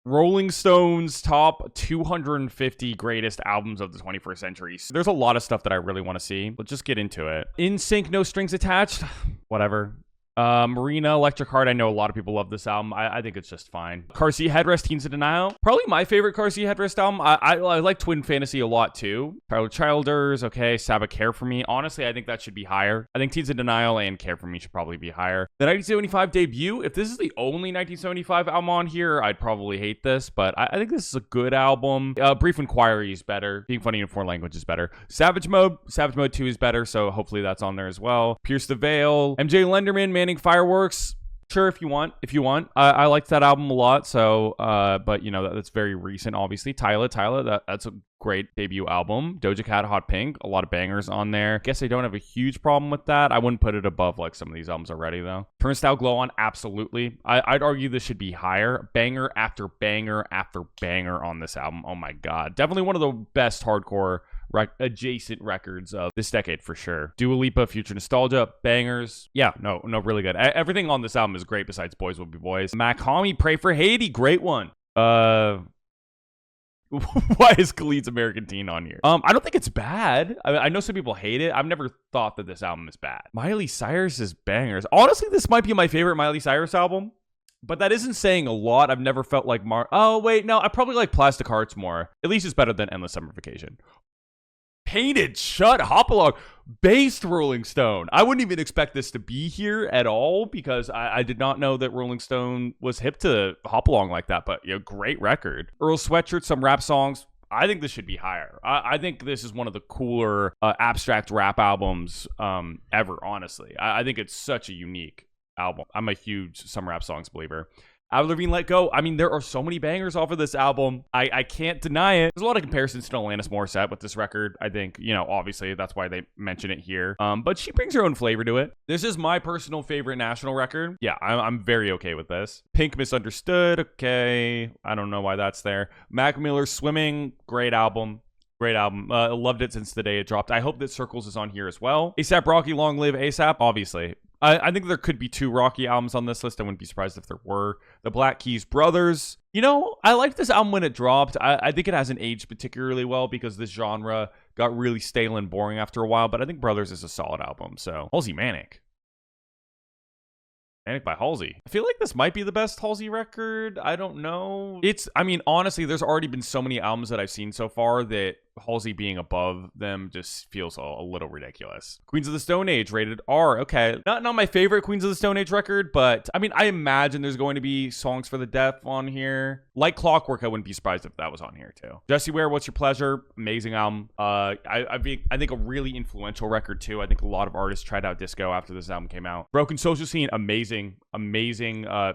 Rolling Stone's top 250 greatest albums of the 21st century. There's a lot of stuff that I really want to see. Let's just get into it. In Sync, No Strings Attached. Whatever. Marina, Electric Heart. I know a lot of people love this album. I think it's just fine. Car Seat Headrest, Teens in Denial. Probably my favorite Car Seat Headrest album. I like Twin Fantasy a lot too. Tyler Childers, okay. Sabbath, Care For Me. Honestly, I think that should be higher. I think Teens in Denial and Care For Me should probably be higher. The 1975 debut. If this is the only 1975 album on here, I'd probably hate this, but I think this is a good album. Brief Inquiry is better. Being Funny in Foreign Language is better. Savage Mode 2 is better, so hopefully that's on there as well. Pierce the Veil. MJ Lenderman, Manning Fireworks. Sure, if you want. I liked that album a lot, so, but, you know, that's very recent, obviously. Tyler, that's a great debut album. Doja Cat, Hot Pink, a lot of bangers on there. Guess I don't have a huge problem with that. I wouldn't put it above, like, some of these albums already, though. Turnstile Glow On, absolutely. I'd argue this should be higher. Banger after banger after banger on this album. Oh, my God. Definitely one of the best hardcore adjacent records of this decade for sure. Dua Lipa, Future Nostalgia, bangers. Yeah, no, really good. Everything on this album is great besides Boys Will Be Boys. Mach-Hommy, Pray for Haiti, great one. Why is Khalid's American Teen on here? I don't think it's bad. I know some people hate it. I've never thought that this album is bad. Miley Cyrus's bangers. Honestly, this might be my favorite Miley Cyrus album. But that isn't saying a lot. I've never felt like oh, wait, no. I probably like Plastic Hearts more. At least it's better than Endless Summer Vacation. Painted Shut, Hopalong, based Rolling Stone. I wouldn't even expect this to be here at all because I did not know that Rolling Stone was hip to Hopalong like that. But, you know, great record. Earl Sweatshirt, some rap songs. I think this should be higher. I think this is one of the cooler abstract rap albums ever, honestly. I think it's such a unique album. I'm a huge some rap songs believer. Avril Lavigne, Let Go. I mean, there are so many bangers off of this album. I can't deny it. There's a lot of comparisons to Alanis Morissette with this record. I think, you know, obviously that's why they mention it here. But she brings her own flavor to it. This is my personal favorite national record. Yeah, I'm very okay with this. Pink, Misunderstood. Okay. I don't know why that's there. Mac Miller, Swimming. Great album. Great album. Loved it since the day it dropped. I hope that Circles is on here as well. A$AP Rocky, Long Live A$AP. Obviously. I think there could be 2 Rocky albums on this list. I wouldn't be surprised if there were. The Black Keys Brothers. You know, I liked this album when it dropped. I think it hasn't aged particularly well because this genre got really stale and boring after a while. But I think Brothers is a solid album. So, Halsey Manic. Manic by Halsey. I feel like this might be the best Halsey record. I don't know. I mean, honestly, there's already been so many albums that I've seen so far that Halsey being above them just feels a little ridiculous. Queens of the Stone Age, rated R. Okay. Not my favorite Queens of the Stone Age record, but I mean, I imagine there's going to be Songs for the Deaf on here. Like Clockwork, I wouldn't be surprised if that was on here too. Jessie Ware, What's Your Pleasure? Amazing album. I think a really influential record too. I think a lot of artists tried out disco after this album came out. Broken Social Scene, amazing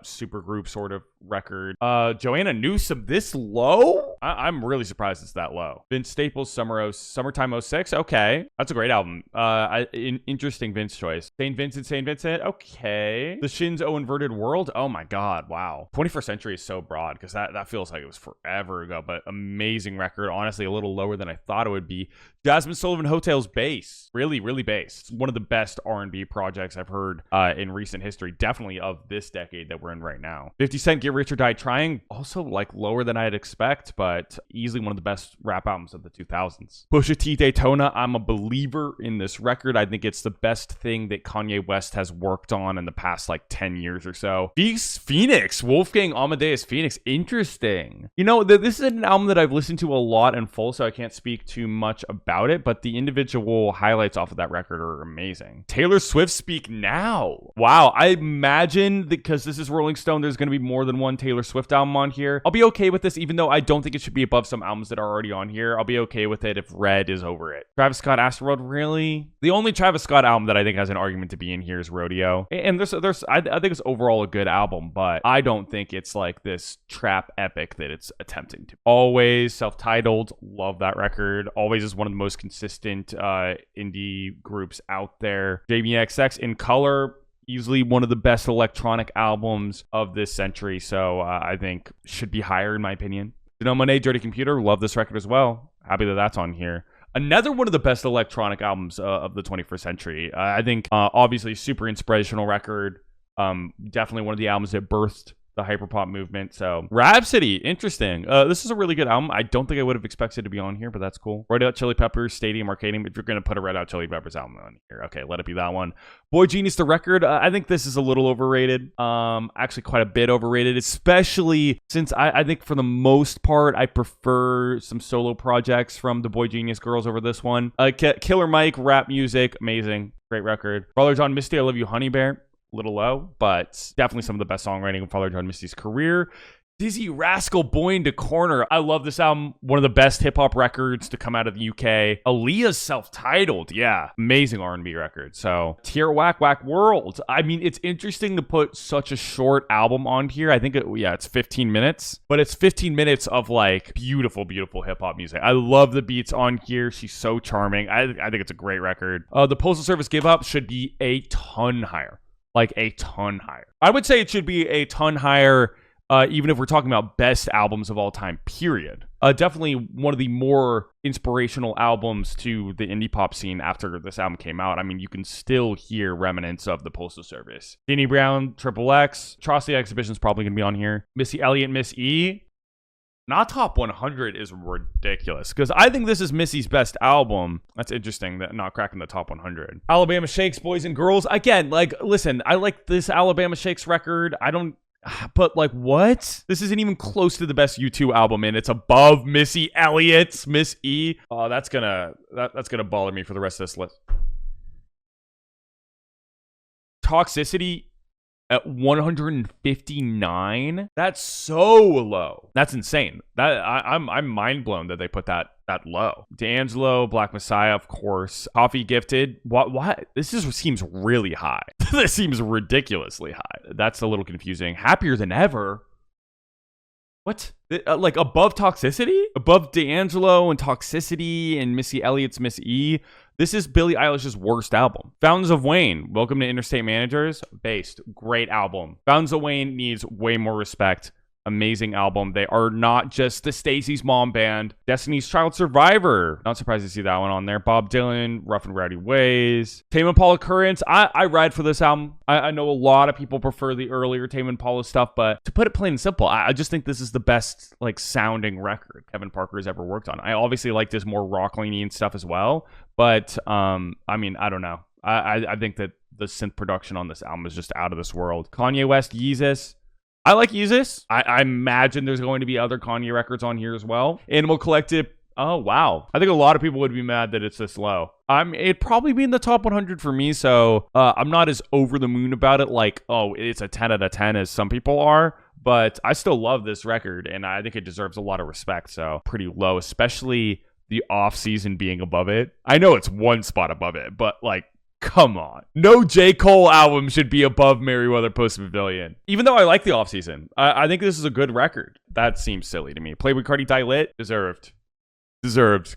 super group sort of record. Joanna Newsom, this low? I'm really surprised it's that low. Vince Staples, Summertime 06. Okay, that's a great album. Interesting Vince choice. St. Vincent. Okay. The Shins, Oh Inverted World. Oh my God, wow. 21st Century is so broad because that feels like it was forever ago, but amazing record. Honestly, a little lower than I thought it would be. Jasmine Sullivan, Hotel's Bass. Really, really bass. It's one of the best R&B projects I've heard in recent history. Definitely of this decade that we're in right now. 50 Cent, Get Rich or Die Trying. Also like lower than I'd expect, but easily one of the best rap albums of the 2000s. Pusha T, Daytona. I'm a believer in this record. I think it's the best thing that Kanye West has worked on in the past like 10 years or so. Phoenix, Wolfgang Amadeus Phoenix. Interesting. You know, this is an album that I've listened to a lot in full, so I can't speak too much about it, but the individual highlights off of that record are amazing. Taylor Swift, Speak Now. Wow, I imagine because this is Rolling Stone, there's going to be more than one Taylor Swift album on here. I'll be okay with this, even though I don't think it should be above some albums that are already on here. I'll be okay with it if Red is over it. Travis Scott, Astroworld, really? The only Travis Scott album that I think has an argument to be in here is Rodeo. And I think it's overall a good album, but I don't think it's like this trap epic that it's attempting to. Always, self-titled, love that record. Always is one of the most consistent indie groups out there. JBXX, In Color, easily one of the best electronic albums of this century, so I think should be higher in my opinion. Janelle Monáe, Dirty Computer, love this record as well. Happy that that's on here. Another one of the best electronic albums of the 21st century. I think obviously super inspirational record. Definitely one of the albums that birthed the hyperpop movement. So Rhapsody, interesting. This is a really good album. I don't think I would have expected to be on here, but that's cool. Red Hot Chili Peppers, Stadium Arcadium. If you're going to put a Red Hot Chili Peppers album on here, okay, let it be that one. Boy Genius, the record. I think this is a little overrated. Actually quite a bit overrated, especially since I think for the most part, I prefer some solo projects from the Boy Genius girls over this one. Killer Mike, rap music, amazing. Great record. Father John Misty, I Love You, Honey Bear. A little low, but definitely some of the best songwriting of Father John Misty's career. Dizzy Rascal, Boy into Corner. I love this album. One of the best hip-hop records to come out of the UK. Aaliyah's self-titled. Yeah. Amazing R&B record. So, Tier Whack Whack World. I mean, it's interesting to put such a short album on here. I think, it's 15 minutes. But it's 15 minutes of, like, beautiful, beautiful hip-hop music. I love the beats on here. She's so charming. I think it's a great record. The Postal Service Give Up should be a ton higher. Like, a ton higher. I would say it should be a ton higher, even if we're talking about best albums of all time, period. Definitely one of the more inspirational albums to the indie pop scene after this album came out. I mean, you can still hear remnants of the Postal Service. Danny Brown, Triple X, Atrocity Exhibition is probably going to be on here. Missy Elliott, Miss E. Not top 100 is ridiculous because I think this is Missy's best album. That's interesting that not cracking the top 100. Alabama Shakes, Boys and Girls. Again, like, listen, I like this Alabama Shakes record. But like, what? This isn't even close to the best U2 album, and it's above Missy Elliott's Miss E. Oh, that's gonna bother me for the rest of this list. Toxicity at 159. That's so low. That's insane. I'm mind blown that they put that low. D'Angelo, Black Messiah, of course. Coffee Gifted. What? This seems really high. This seems ridiculously high. That's a little confusing. Happier Than Ever. What? Like above Toxicity? Above D'Angelo and Toxicity and Missy Elliott's Miss E? This is Billie Eilish's worst album. Fountains of Wayne, Welcome to Interstate Managers, based. Great album. Fountains of Wayne needs way more respect. Amazing album. They are not just the Stacey's Mom Band. Destiny's Child Survivor. Not surprised to see that one on there. Bob Dylan, Rough and Rowdy Ways. Tame Impala Currents. I ride for this album. I know a lot of people prefer the earlier Tame Impala stuff, but to put it plain and simple, I just think this is the best like sounding record Kevin Parker has ever worked on. I obviously like this more rock leaning stuff as well, but I mean, I don't know. I think that the synth production on this album is just out of this world. Kanye West, Yeezus. I like Yeezus. I imagine there's going to be other Kanye records on here as well. Animal Collective. Oh, wow. I think a lot of people would be mad that it's this low. It'd probably be in the top 100 for me, so I'm not as over the moon about it like, oh, it's a 10 out of 10 as some people are. But I still love this record, and I think it deserves a lot of respect. So pretty low, especially the off-season being above it. I know it's one spot above it, but like, come on. No J. Cole album should be above Merriweather Post Pavilion. Even though I like the offseason, I think this is a good record. That seems silly to me. Playboy Cardi Die Lit, deserved.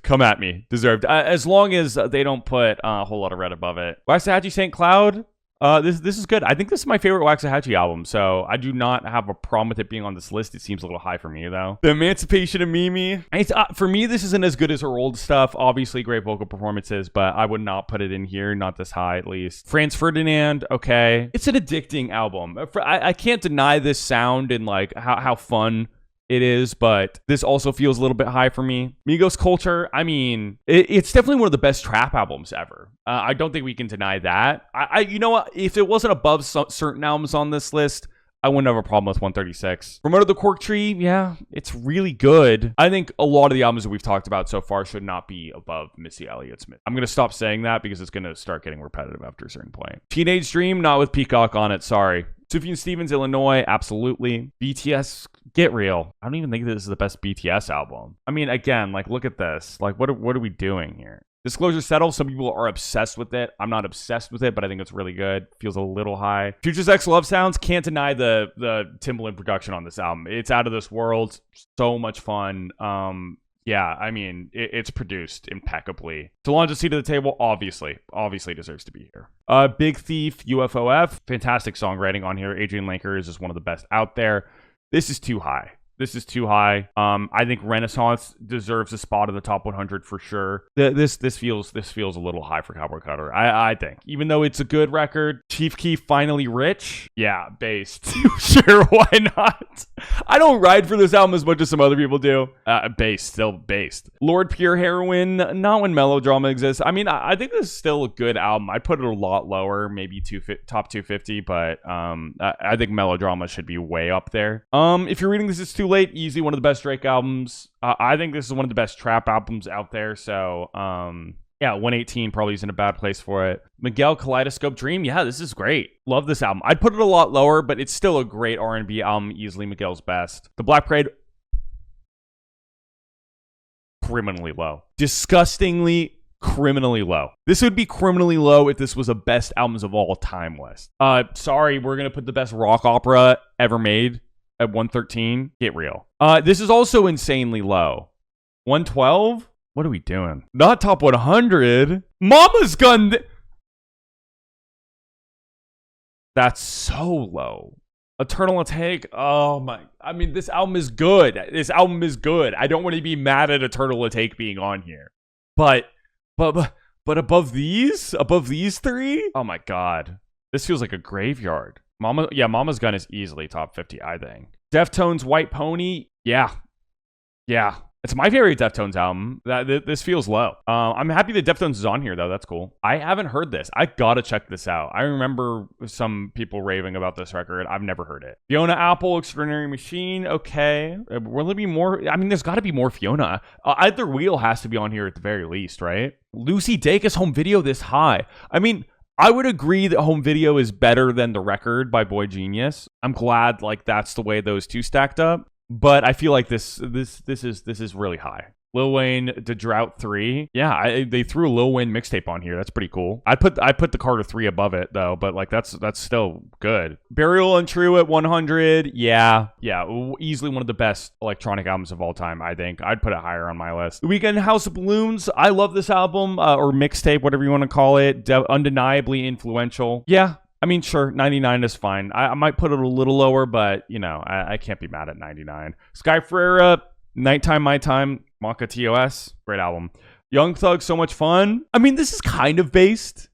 Come at me. Deserved. As long as they don't put a whole lot of red above it. Waxahachie St. Cloud. This is good. I think this is my favorite Waxahachie album, so I do not have a problem with it being on this list. It seems a little high for me, though. The Emancipation of Mimi. For me, this isn't as good as her old stuff. Obviously, great vocal performances, but I would not put it in here, not this high at least. Franz Ferdinand, okay. It's an addicting album. I can't deny this sound and like how fun it is, but this also feels a little bit high for me. Migos Culture, I mean, it's definitely one of the best trap albums ever. I don't think we can deny that. You know what? If it wasn't above certain albums on this list, I wouldn't have a problem with 136. Remote of the Cork Tree, yeah, it's really good. I think a lot of the albums that we've talked about so far should not be above Missy Elliott Smith. I'm going to stop saying that because it's going to start getting repetitive after a certain point. Teenage Dream, not with Peacock on it, sorry. Sufjan Stevens, Illinois, absolutely. BTS, Get Real. I don't even think this is the best BTS album. I mean, again, like, look at this. Like, what are we doing here? Disclosure Settle, some people are obsessed with it. I'm not obsessed with it, but I think it's really good. Feels a little high. Future Sex Love Sounds, can't deny the Timbaland production on this album. It's out of this world. So much fun. Yeah, I mean, it's produced impeccably. Solange's Seat at the Table, obviously deserves to be here. Big Thief, UFOF, fantastic songwriting on here. Adrian Lanker is just one of the best out there. This is too high. This is too high. I think Renaissance deserves a spot in the top 100 for sure. This feels a little high for Cowboy Cutter. I think, even though it's a good record. Chief Keef finally rich. Yeah, based. Sure, why not? I don't ride for this album as much as some other people do. Based, still based. Lord Pure Heroin, not when Melodrama exists. I mean, I think this is still a good album. I'd put it a lot lower, maybe top 250, but I think Melodrama should be way up there. If you're reading this, it's too late. Easily one of the best Drake albums. I think this is one of the best trap albums out there. So, yeah, 118 probably isn't a bad place for it. Miguel Kaleidoscope Dream. Yeah, this is great. Love this album. I'd put it a lot lower, but it's still a great R&B album. Easily Miguel's best. The Black Parade. Criminally low. Disgustingly criminally low. This would be criminally low if this was a best albums of all time list. Sorry, we're going to put the best rock opera ever made at 113. Get real. This is also insanely low. 112? What are we doing? Not top 100. Mama's Gun. That's so low. Eternal Atake. Oh my. I mean, this album is good. This album is good. I don't want to be mad at Eternal Atake being on here. But above these three? Oh my God. This feels like a graveyard. Mama's Gun is easily top 50, I think. Deftones White Pony. Yeah. It's my favorite Deftones album. This feels low. I'm happy that Deftones is on here, though. That's cool. I haven't heard this. I gotta check this out. I remember some people raving about this record. I've never heard it. Fiona Apple, Extraordinary Machine. Okay. Will there be more? I mean, there's got to be more Fiona. Either Wheel has to be on here at the very least, right? Lucy Dacus home video this high. I mean, I would agree that home video is better than the record by Boy Genius. I'm glad that's the way those two stacked up. But I feel like this is really high. Lil Wayne, The Drought 3. Yeah, they threw a Lil Wayne mixtape on here. That's pretty cool. I put the Carter 3 above it though, but that's still good. Burial Untrue at 100. Yeah, easily one of the best electronic albums of all time, I think. I'd put it higher on my list. The Weeknd, House of Balloons. I love this album, or mixtape, whatever you want to call it. Undeniably influential. Yeah. I mean, sure, 99 is fine. I might put it a little lower, but, I can't be mad at 99. Sky Ferreira, Nighttime, My Time, Monka TOS, great album. Young Thug, So Much Fun. I mean, this is kind of based.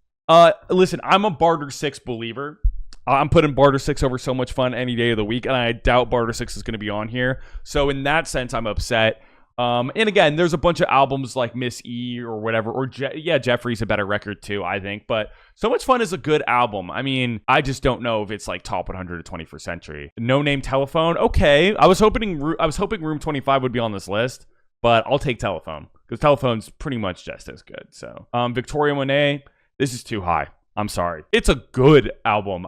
Listen, I'm a Barter 6 believer. I'm putting Barter 6 over So Much Fun any day of the week, and I doubt Barter 6 is going to be on here. So in that sense, I'm upset. And again, there's a bunch of albums like Miss E or whatever, or Jeffrey's a better record too, I think. But So Much Fun is a good album. I mean, I just don't know if it's like top 100 of 21st century. No Name Telephone. Okay, I was hoping Room 25 would be on this list, but I'll take Telephone because Telephone's pretty much just as good. So, Victoria Monet. This is too high. I'm sorry. It's a good album.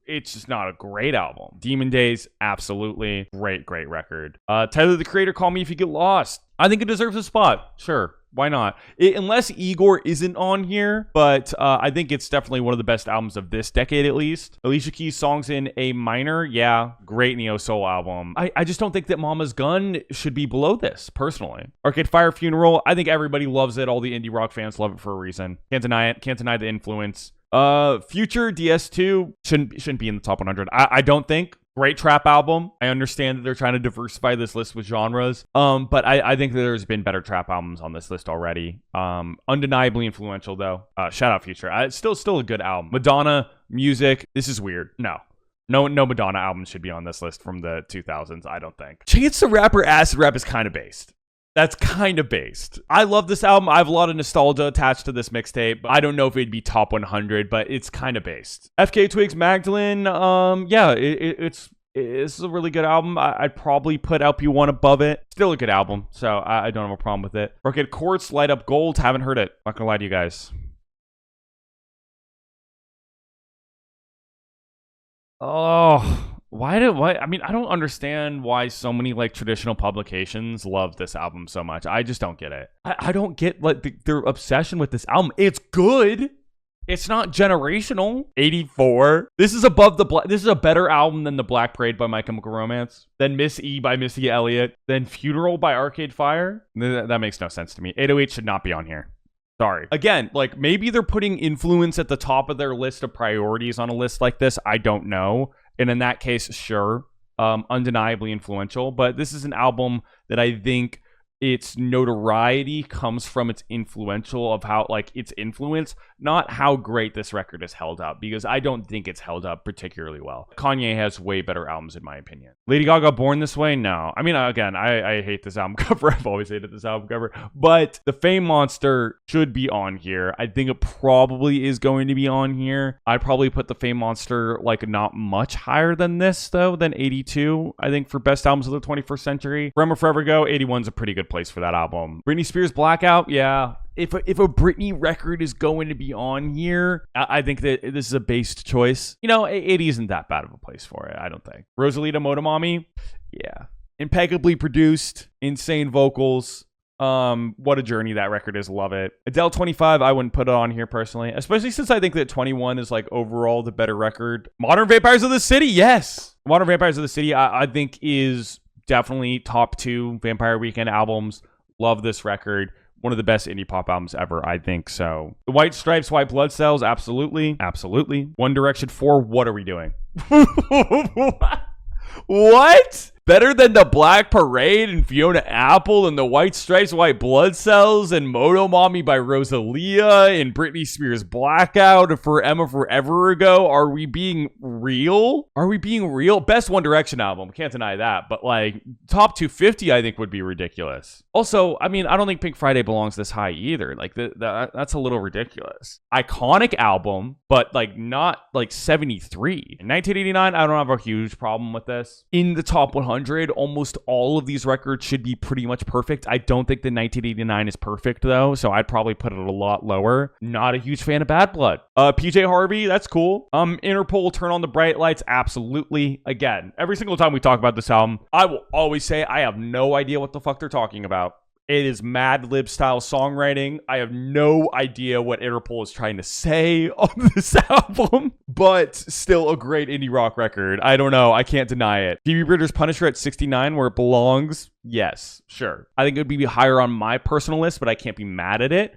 It's just not a great album. Demon Days, absolutely. Great record. Tyler, the Creator, Call Me If You Get Lost. I think it deserves a spot. Sure. Why not? Unless Igor isn't on here, but I think it's definitely one of the best albums of this decade, at least. Alicia Keys' songs in A minor. Yeah, great neo-soul album. I just don't think that Mama's Gun should be below this, personally. Arcade Fire Funeral. I think everybody loves it. All the indie rock fans love it for a reason. Can't deny it. Can't deny the influence. Future DS2 shouldn't be in the top 100. I don't think. Great trap album. I understand that they're trying to diversify this list with genres. But I think that there's been better trap albums on this list already. Undeniably influential though. Shout out Future. It's still a good album. Madonna, Music. This is weird. No Madonna album should be on this list from the 2000s, I don't think. Chance the Rapper Acid Rap is kind of based. That's kind of based. I love this album. I have a lot of nostalgia attached to this mixtape. I don't know if it'd be top 100, but it's kind of based. FK Twigs Magdalene, it's a really good album. I'd probably put LP1 above it. Still a good album, so I don't have a problem with it. Rocket Quartz, Light Up Gold, haven't heard it. Not gonna lie to you guys. Oh... Why? I mean, I don't understand why so many traditional publications love this album so much. I just don't get it. I don't get their obsession with this album. It's good. It's not generational. 84. This is above this is a better album than The Black Parade by My Chemical Romance, than Miss E by Missy Elliott, than Funeral by Arcade Fire. That makes no sense to me. 808 should not be on here. Sorry. Again, maybe they're putting influence at the top of their list of priorities on a list like this. I don't know. And in that case, sure. undeniably influential, but this is an album that I think its notoriety comes from its influential of how like its influence, not how great this record is held up, because I don't think it's held up particularly well. Kanye has way better albums in my opinion. Lady Gaga, Born This Way? No. I mean, again, I hate this album cover. I've always hated this album cover, but the Fame Monster should be on here. I think it probably is going to be on here. I'd probably put the Fame Monster like not much higher than this though, than 82. I think for best albums of the 21st century. Forever Forever Go, 81's a pretty good place for that album. Britney Spears Blackout, yeah. If a Britney record is going to be on here, I think that this is a based choice. You know, 80 isn't that bad of a place for it, I don't think. Rosalita Motomami, yeah. Impeccably produced, insane vocals. What a journey that record is. Love it. Adele 25, I wouldn't put it on here personally, especially since I think that 21 is like overall the better record. Modern Vampires of the City, yes. Modern Vampires of the City, I think is definitely top 2 Vampire Weekend albums. Love this record. One of the best indie pop albums ever, I think so. The White Stripes, White Blood Cells, absolutely. Absolutely. One Direction 4, what are we doing? What? Better than the Black Parade and Fiona Apple and the White Stripes, White Blood Cells and Motomami by Rosalia and Britney Spears Blackout and Forever Ago? Are we being real? Are we being real? Best One Direction album. Can't deny that. But like top 250, I think would be ridiculous. Also, I mean, I don't think Pink Friday belongs this high either. Like that's a little ridiculous. Iconic album, but like not like 73. In 1989, I don't have a huge problem with this. In the top 100, almost all of these records should be pretty much perfect. I don't think the 1989 is perfect though, so I'd probably put it a lot lower. Not a huge fan of Bad Blood. PJ Harvey, that's cool. Interpol, Turn on the Bright Lights, absolutely. Again, every single time we talk about this album, I will always say I have no idea what the fuck they're talking about. It is Mad Lib style songwriting. I have no idea what Interpol is trying to say on this album, but still a great indie rock record. I don't know. I can't deny it. Phoebe Bridgers' Punisher at 69, where it belongs. Yes, sure. I think it would be higher on my personal list, but I can't be mad at it.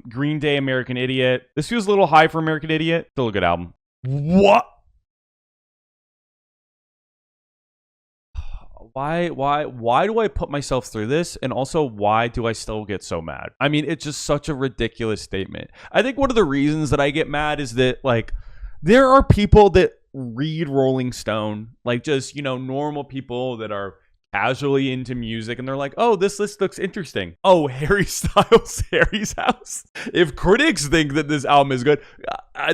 Green Day, American Idiot. This feels a little high for American Idiot. Still a good album. What? Why do I put myself through this? And also, why do I still get so mad? I mean, it's just such a ridiculous statement. I think one of the reasons that I get mad is that, like, there are people that read Rolling Stone, like just, you know, normal people that are casually into music, and they're like, oh, this list looks interesting. Oh, Harry Styles, Harry's House. If critics think that this album is good,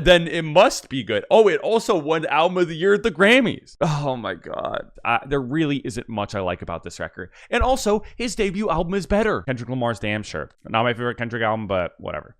then it must be good. Oh, it also won Album of the Year at the Grammys. Oh my God. There really isn't much I like about this record. And also, his debut album is better. Kendrick Lamar's Damn Sure. Not my favorite Kendrick album, but whatever.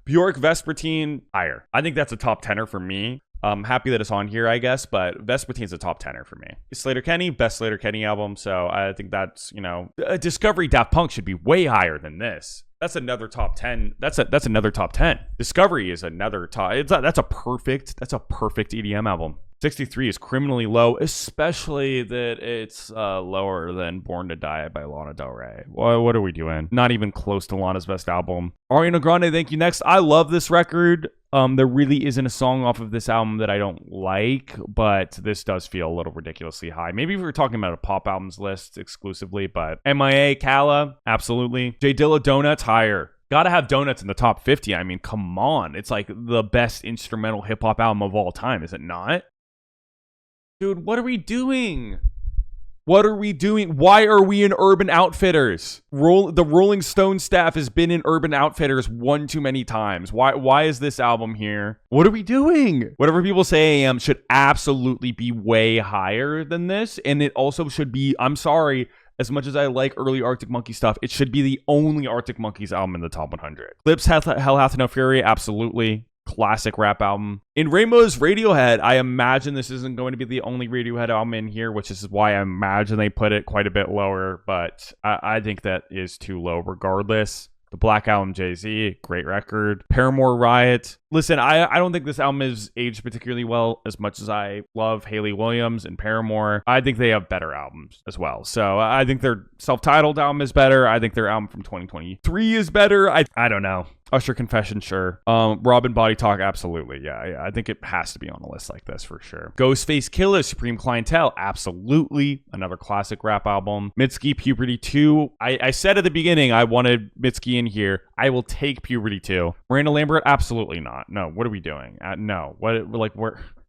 Bjork, Vespertine, higher. I think that's a top 10er for me. I'm happy that it's on here, I guess, but Vespertine's a top 10er for me. Slater Kenny, best Slater Kenny album, so I think that's, you know, Discovery Daft Punk should be way higher than this. That's another top 10. That's another top 10. Discovery is another top. That's a perfect EDM album. 63 is criminally low, especially that it's lower than Born to Die by Lana Del Rey. What are we doing? Not even close to Lana's best album. Ariana Grande, Thank You Next. I love this record. There really isn't a song off of this album that I don't like, but this does feel a little ridiculously high. Maybe if we were talking about a pop albums list exclusively, but MIA, Kala, absolutely. J Dilla, Donuts, higher. Gotta have Donuts in the top 50. I mean, come on. It's like the best instrumental hip-hop album of all time, is it not? Dude, what are we doing? What are we doing? Why are we in Urban Outfitters? The Rolling Stone staff has been in Urban Outfitters one too many times. Why is this album here? What are we doing? Whatever people say I am should absolutely be way higher than this. And it also should be, I'm sorry, as much as I like early Arctic Monkey stuff, it should be the only Arctic Monkeys album in the top 100. Clips, Hell Hath No Fury, absolutely. Classic rap album. In Rainbow's Radiohead, I imagine this isn't going to be the only Radiohead album in here, which is why I imagine they put it quite a bit lower, but I think that is too low regardless. The Black Album, Jay-Z, great record. Paramore, Riot. Listen, I don't think this album is aged particularly well as much as I love Hayley Williams and Paramore. I think they have better albums as well. So I think their self-titled album is better. I think their album from 2023 is better. I don't know. Usher Confession, sure. Robin Body Talk, absolutely. Yeah, I think it has to be on a list like this for sure. Ghostface Killah, Supreme Clientele, absolutely. Another classic rap album. Mitski, Puberty 2. I said at the beginning I wanted Mitski in here. I will take Puberty 2. Miranda Lambert, absolutely not. No, what are we doing? No.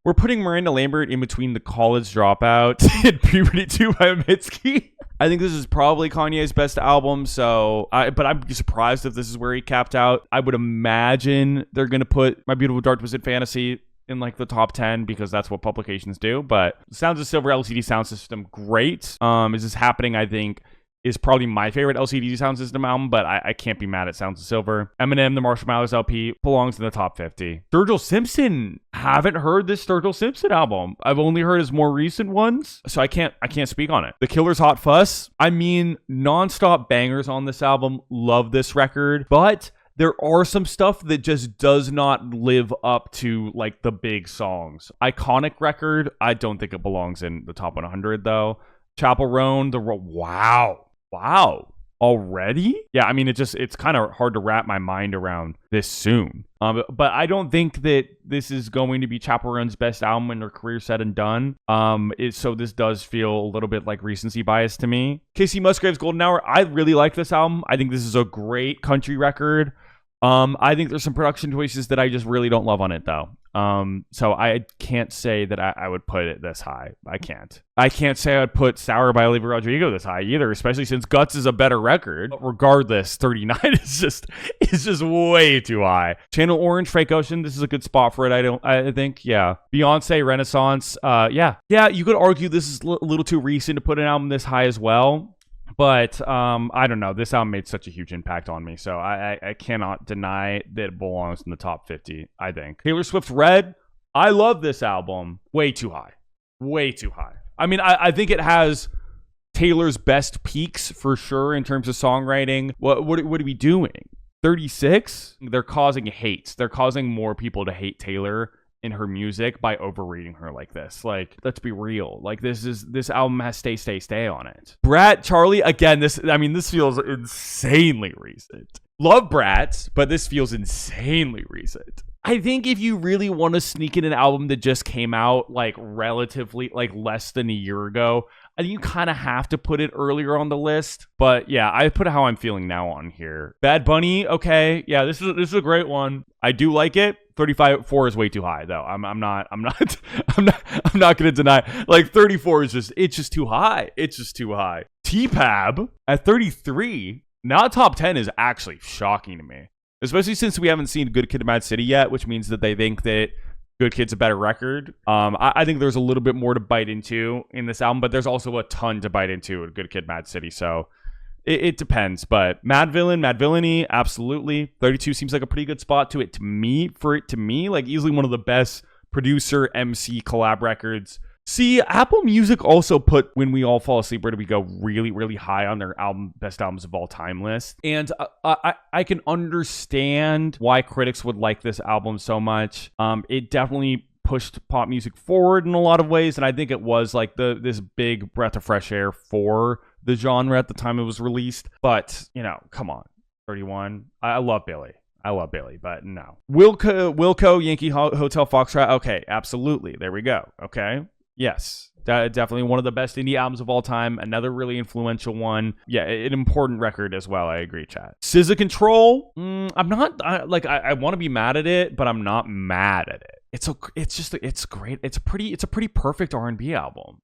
We're putting Miranda Lambert in between The College Dropout and Puberty 2 by Mitski. I think this is probably Kanye's best album, but I'm surprised if this is where he capped out. I would imagine they're going to put My Beautiful Dark Twisted Fantasy in like the top 10 because that's what publications do. But Sounds of Silver LCD Sound System, great. Is this happening? I think is probably my favorite LCD Sound System album, but I can't be mad at Sounds of Silver. Eminem, the Marshall Mathers LP, belongs in the top 50. Sturgill Simpson, haven't heard this Sturgill Simpson album. I've only heard his more recent ones, so I can't speak on it. The Killer's Hot Fuss, I mean, nonstop bangers on this album. Love this record, but there are some stuff that just does not live up to like the big songs. Iconic record, I don't think it belongs in the top 100 though. Chapel Roan, Wow. Already? Yeah, I mean, it's kind of hard to wrap my mind around this soon. But I don't think that this is going to be Chapel Roan's best album in her career said and done. So this does feel a little bit like recency bias to me. Casey Musgrave's Golden Hour, I really like this album. I think this is a great country record. I think there's some production choices that I just really don't love on it though. So I can't say that I would put it this high. I can't say I would put Sour by Olivia Rodrigo this high either, especially since Guts is a better record. But regardless, 39 is just way too high. Channel Orange, Frank Ocean, this is a good spot for it. I think, yeah. Beyonce, Renaissance, yeah, you could argue this is a little too recent to put an album this high as well. But I don't know. This album made such a huge impact on me, so I cannot deny that it belongs in the top 50, I think. Taylor Swift Red, I love this album. Way too high. I mean, I think it has Taylor's best peaks for sure in terms of songwriting. What are we doing? 36? They're causing hate. They're causing more people to hate Taylor in her music by overrating her like this. Like, let's be real. Like, this album has stay on it. Brat, Charlie, again, this feels insanely recent. Love Brat, but this feels insanely recent. I think if you really want to sneak in an album that just came out like relatively like less than a year ago, I think you kind of have to put it earlier on the list. But yeah, I put How I'm Feeling Now on here. Bad Bunny, okay, yeah, this is a great one. I do like it. 35.4 is way too high though. I'm not gonna deny. Like 34 is just too high. It's just too high. T-Pab at 33, not top 10 is actually shocking to me. Especially since we haven't seen Good Kid, Mad City yet, which means that they think that Good Kid's a better record. I think there's a little bit more to bite into in this album, but there's also a ton to bite into in Good Kid, Mad City. So it depends. But Mad Villainy, absolutely. 32 seems like a pretty good spot to me, like easily one of the best producer MC collab records. See, Apple Music also put When We All Fall Asleep, Where Do We Go really, really high on their best albums of all time list. And I can understand why critics would like this album so much. It definitely pushed pop music forward in a lot of ways. And I think it was like this big breath of fresh air for the genre at the time it was released. But, come on. 31. I love Billy. But no. Wilco, Yankee Hotel Foxtrot. Okay, absolutely. There we go. Okay. Yes, definitely one of the best indie albums of all time. Another really influential one. Yeah, an important record as well. I agree, chat. SZA Control. I'm not I want to be mad at it, but I'm not mad at it. It's great. It's a pretty perfect R&B album.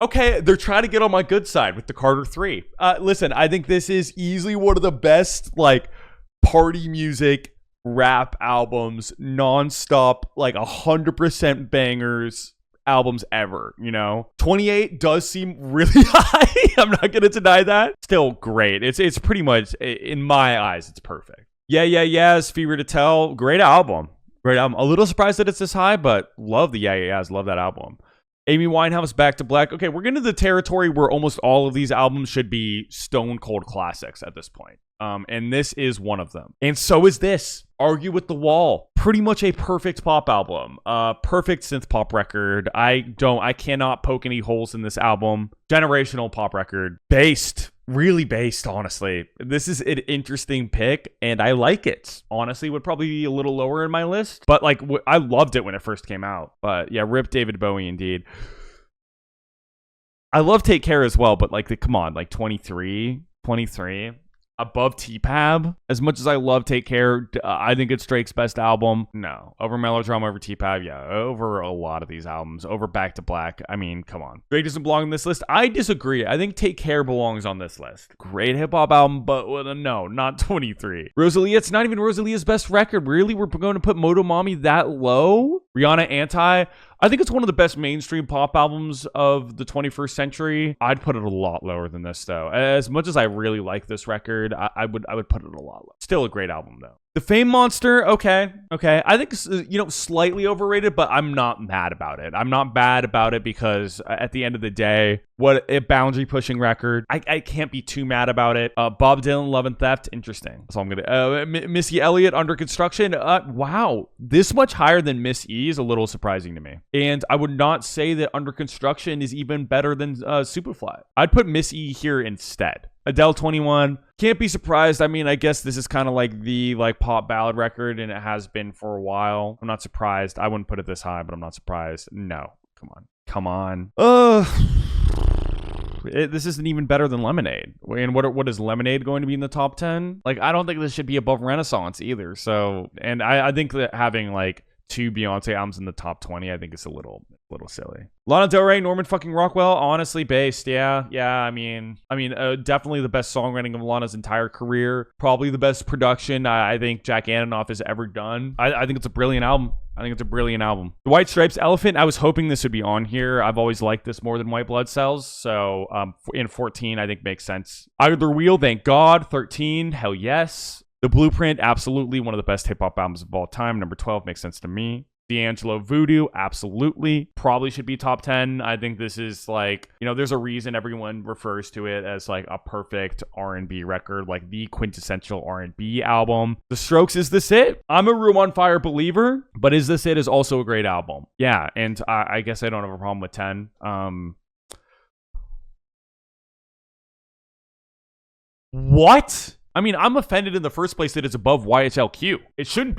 Okay, they're trying to get on my good side with the Carter 3. Listen, I think this is easily one of the best party music rap albums, non-stop, 100% bangers albums ever, 28 does seem really high. I'm not gonna deny that. Still great. It's pretty much, in my eyes, it's perfect. Yes, Fever to Tell, great album. A little surprised that it's this high, but love the Yes, love that album. Amy Winehouse, Back to Black. Okay, we're getting to the territory where almost all of these albums should be stone cold classics at this point. And this is one of them. And so is this. Argue with the Wall. Pretty much a perfect pop album. Perfect synth pop record. I cannot poke any holes in this album. Generational pop record. Based. really based, honestly. This is an interesting pick, and I like it. Honestly, would probably be a little lower in my list, but like I loved it when it first came out. But yeah, rip David Bowie indeed. I love Take Care as well, but like, come on, like 23 above T-Pab. As much as I love Take Care, I think it's Drake's best album. No. Over Melodrama, over T-Pab, yeah. Over a lot of these albums. Over Back to Black. I mean, come on. Drake doesn't belong on this list. I disagree. I think Take Care belongs on this list. Great hip-hop album, but no, not 23. Rosalia, it's not even Rosalia's best record. Really? We're going to put Motomami that low? Rihanna Anti? I think it's one of the best mainstream pop albums of the 21st century. I'd put it a lot lower than this, though. As much as I really like this record, I would put it a lot lower. Still a great album, though. The Fame Monster, okay. I think it's, slightly overrated, but I'm not mad about it. I'm not bad about it because at the end of the day, what a boundary pushing record. I can't be too mad about it. Bob Dylan, Love and Theft, interesting. So I'm gonna Missy Elliott, Under Construction. Wow, this much higher than Miss E is a little surprising to me. And I would not say that Under Construction is even better than Superfly. I'd put Miss E here instead. Adele 21. Can't be surprised. I mean, I guess this is kind of like the pop ballad record, and it has been for a while. I'm not surprised. I wouldn't put it this high, but I'm not surprised. No. Come on. This isn't even better than Lemonade. And what is Lemonade going to be in the top 10? Like, I don't think this should be above Renaissance either. So, and I think that having like 2 Beyonce albums in the top 20, I think it's a little silly. Lana Del Rey, Norman fucking Rockwell, honestly based. Yeah. I mean, definitely the best songwriting of Lana's entire career. Probably the best production I think Jack Antonoff has ever done. I think it's a brilliant album. The White Stripes, Elephant. I was hoping this would be on here. I've always liked this more than White Blood Cells. So in 14, I think makes sense. Either Wheel, thank God. 13, hell yes. The Blueprint, absolutely one of the best hip hop albums of all time. Number 12 makes sense to me. D'Angelo, Voodoo, absolutely. Probably should be top 10. I think this is like, there's a reason everyone refers to it as like a perfect R&B record, like the quintessential R&B album. The Strokes, Is This It? I'm a Room on Fire believer, but Is This It is also a great album. Yeah, and I guess I don't have a problem with 10. What? I mean, I'm offended in the first place that it's above YHLQ. It shouldn't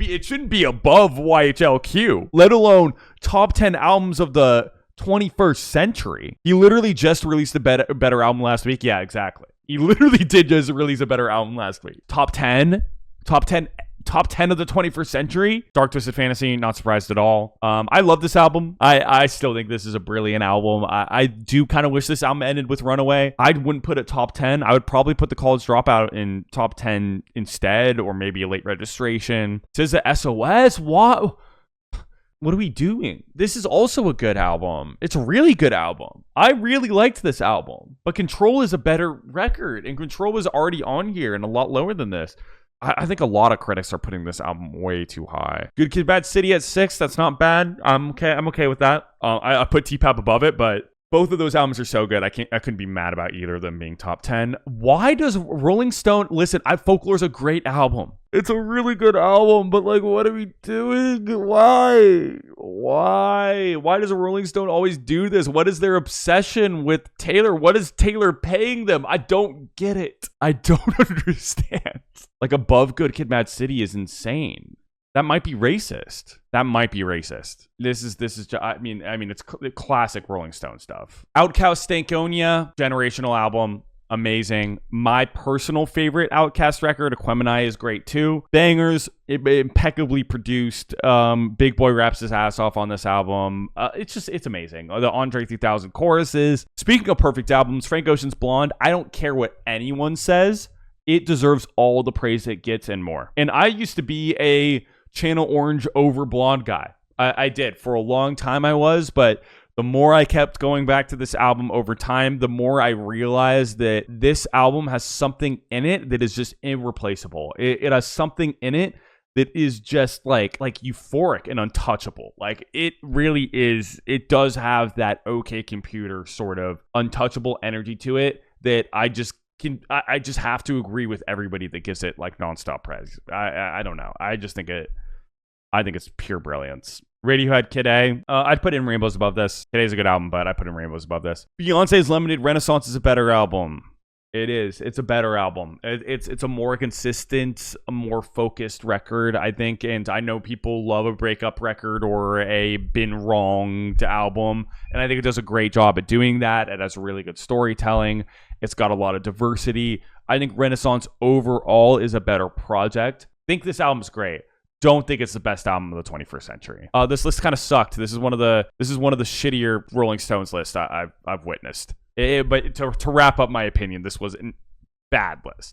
be above YHLQ, let alone top 10 albums of the 21st century. He literally just released a better album last week. Yeah, exactly. He literally did just release a better album last week. Top 10 of the 21st century. Dark Twisted Fantasy, not surprised at all. I love this album. I still think this is a brilliant album. I do kind of wish this album ended with Runaway. I wouldn't put it top 10. I would probably put The College Dropout in top 10 instead, or maybe a Late Registration. It says the SOS. What are we doing? This is also a good album. It's a really good album. I really liked this album. But Control is a better record, and Control was already on here and a lot lower than this. I think a lot of critics are putting this album way too high. Good Kid, Bad City at 6. That's not bad. I'm okay with that. I put T-Pap above it, but both of those albums are so good. I couldn't be mad about either of them being top 10. Why does Rolling Stone listen? Folklore's a great album. It's a really good album, but like, what are we doing? Why? Why does Rolling Stone always do this? What is their obsession with Taylor? What is Taylor paying them? I don't get it. I don't understand. Like, above Good Kid, Mad City is insane. That might be racist. This is just, I mean, it's classic Rolling Stone stuff. Outkast, Stankonia, generational album. Amazing. My personal favorite Outkast record, Aquemini, is great too. Bangers, impeccably produced. Big Boy raps his ass off on this album. It's amazing. The Andre 3000 choruses. Speaking of perfect albums, Frank Ocean's Blonde, I don't care what anyone says. It deserves all the praise it gets and more. And I used to be a Channel Orange over Blonde guy. I did. For a long time I was, but the more I kept going back to this album over time, the more I realized that this album has something in it that is just irreplaceable. It has something in it that is just like euphoric and untouchable. Like, it really is. It does have that OK Computer sort of untouchable energy to it that I just have to agree with everybody that gives it like nonstop praise. I don't know. I think it's pure brilliance. Radiohead, Kid A. I'd put in Rainbows above this. Kid A is a good album, but I put in Rainbows above this. Beyonce's Lemonade, Renaissance is a better album. It is. It's a better album. It's a more consistent, a more focused record, I think. And I know people love a breakup record or a been wronged album, and I think it does a great job at doing that. It has really good storytelling. It's got a lot of diversity. I think Renaissance overall is a better project. I think this album's great. Don't think it's the best album of the 21st century. This list kind of sucked. This is one of the shittier Rolling Stones lists I've witnessed. But to wrap up my opinion, this was a bad list.